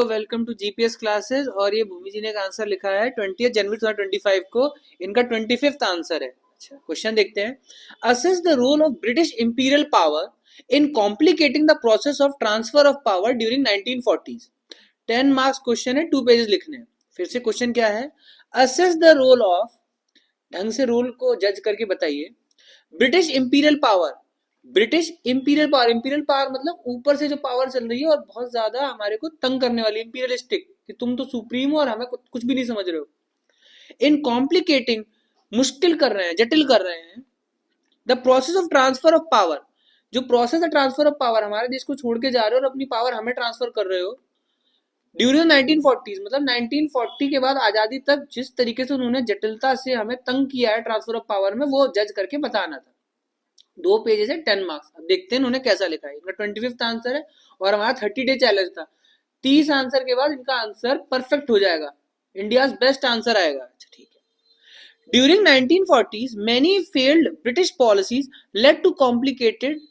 Welcome to GPS classes. और ये भूमि जी ने का आंसर लिखा है 20 जनवरी 2025 को। इनका 25th आंसर है। अच्छा, क्वेश्चन देखते हैं। Assess the role of British imperial power in complicating the process of transfer of power during 1940s। 10 marks question है, 2 पेजेस लिखने हैं। फिर से क्वेश्चन क्या है? असेस द रोल ऑफ, ढंग से रोल को जज करके बताइए। British imperial power, British imperial power, imperial power मतलब ऊपर से जो पावर चल रही है और बहुत ज्यादा हमारे को तंग करने वाली, इंपीरियलिस्टिक, कि तुम तो सुप्रीम हो और हमें कुछ भी नहीं समझ रहे हो। इन कॉम्प्लिकेटिंग, मुश्किल कर रहे हैं, जटिल कर रहे हैं। The process of transfer of power, जो प्रोसेस है ट्रांसफर ऑफ पावर, हमारे देश को छोड़ के जा रहे हो और अपनी पावर हमें ट्रांसफर कर रहे हो। ड्यूरिंग 1940s मतलब 1940 के बाद आजादी तक जिस तरीके से उन्होंने जटिलता से हमें तंग किया है ट्रांसफर ऑफ पावर में, वो जज करके बताना था। 2 पेजेस है, 10 मार्क्स। अब देखते हैं उन्होंने कैसा लिखा है। इनका 25th आंसर है और हमारा 30 डे चैलेंज था। 30 आंसर के बाद इनका आंसर परफेक्ट हो जाएगा, इंडिया बेस्ट आंसर आएगा। अच्छा ठीक है। During 1940s many failed British policies led to complicated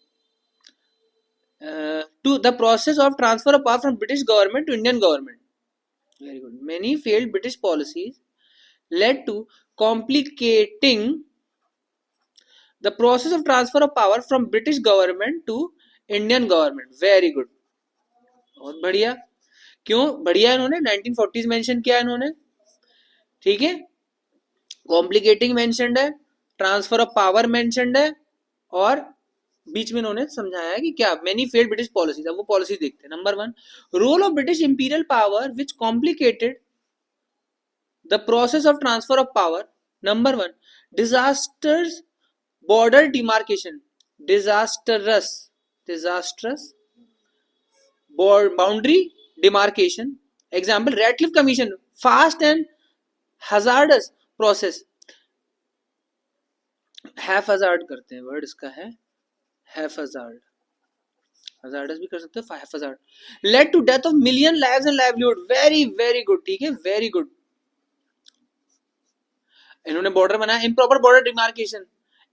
to the process of transfer of power from British government to Indian government. Very good. Many failed British policies led to complicating the process of transfer of power from British government to Indian government. Very good. बहुत बढ़िया। क्यों बढ़िया? इन्होंने 1940s mention किया इन्होंने, ठीक है। Complicating mentioned है, ट्रांसफर ऑफ पावर मेंशनड है, और बीच में इन्होंने समझाया है कि क्या मेनी फेल्ड ब्रिटिश पॉलिसीज। अब वो पॉलिसीज देखते हैं। Number 1, role of British imperial power which complicated the process of transfer of power. Number 1, disasters border demarcation, disastrous boundary demarcation. Example Radcliffe commission, fast and hazardous process. Haphazard करते हैं, word इसका है half hazard, hazardous भी कर सकते हो, haphazard. Led to death of million lives and livelihood. Very very good, ठीक है, वेरी गुड। इन्होंने बॉर्डर बनाया, improper border demarcation.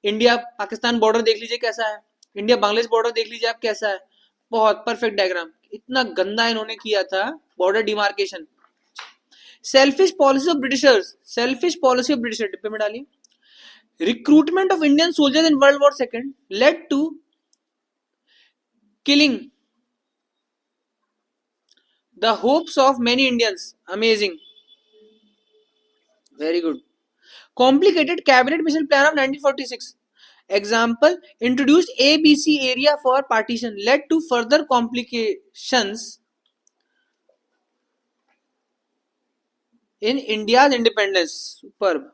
India Pakistan border देख लीजिए कैसा है, इंडिया बांग्लादेश बॉर्डर देख लीजिए आप कैसा है, बहुत परफेक्ट डायग्राम। इतना गंदा इन्होंने किया था border demarcation. Selfish policy of Britishers, selfish policy of Britishers, डिब्बे में डालिए। Recruitment of Indian soldiers in world war second led to killing the hopes of many Indians. Amazing, very good. Complicated cabinet mission plan of 1946. Example, introduced ABC area for partition led to further complications in India's independence. Superb,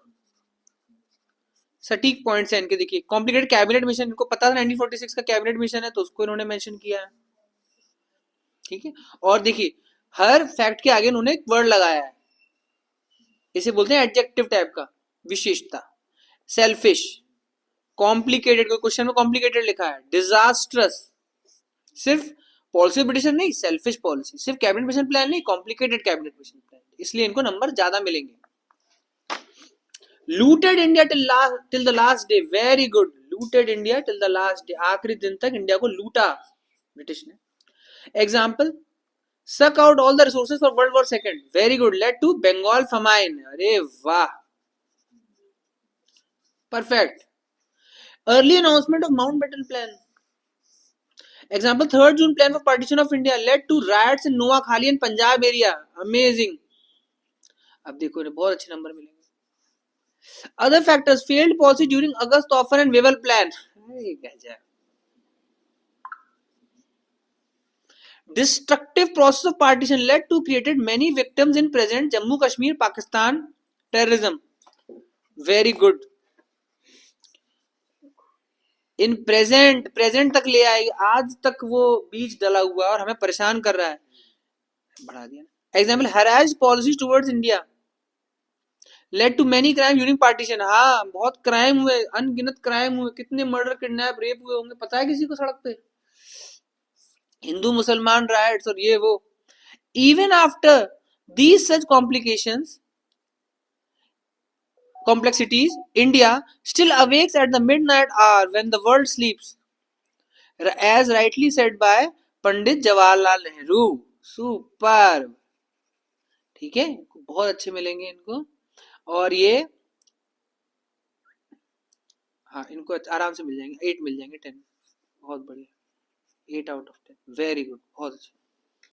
सटीक points है इनके। देखिए complicated cabinet mission, इनको पता था 1946 का cabinet mission है तो उसको इन्होंने मेंशन किया है, ठीक है। और देखिए हर फैक्ट के आगे इन्होंने एक वर्ड लगाया है, इसे बोलते हैं एडजेक्टिव टाइप का, विशेषता। सेल्फिश, कॉम्प्लिकेटेड, कोई क्वेश्चन में कॉम्प्लिकेटेड लिखा है। डिजास्ट्रस, सिर्फ पॉलिसी ब्रिटिशर नहीं, सेल्फिश पॉलिसी। सिर्फ कैबिनेट मिशन प्लान नहीं, कॉम्प्लिकेटेड कैबिनेट मिशन प्लान, इसलिए इनको नंबर ज्यादा मिलेंगे। Looted India till the last day. Very good, looted India till the last day, आखिरी दिन तक इंडिया को लूटा ब्रिटिश ने। Example, suck out all the resources for world war second. Very good, led to Bengal famine. अरे वाह, perfect. Early announcement of Mountbatten plan. Example, 3rd June plan for partition of India led to riots in Noakhali and Punjab area. Amazing. अब देखो इन्हें बहुत अच्छे number मिलेंगे। Other factors, failed policy during August Offer and Wavell plan. Destructive process of partition led to created many victims in present Jammu Kashmir Pakistan terrorism. Very good. In present तक ले आई, आज तक वो बीज डला हुआ और हमें परेशान कर रहा है, बढ़ा दिया। Example, harassed policies towards India led to many crime during partition. हाँ, बहुत क्राइम हुए, अनगिनत क्राइम हुए, कितने मर्डर, किडनैप, रेप हुए होंगे, पता है किसी को सड़क पे? हिंदू मुसलमान राइट्स और ये वो। Even after these such complexities, India still awakes at the midnight hour when the world sleeps, as rightly said by Pandit Jawaharlal Nehru. Superb. ठीक है, बहुत अच्छे मिलेंगे इनको। और ये हाँ, इनको आराम से मिल जाएंगे, 8 मिल जाएंगे 10। बहुत बढ़िया, 8 आउट ऑफ 10, वेरी गुड, बहुत अच्छा।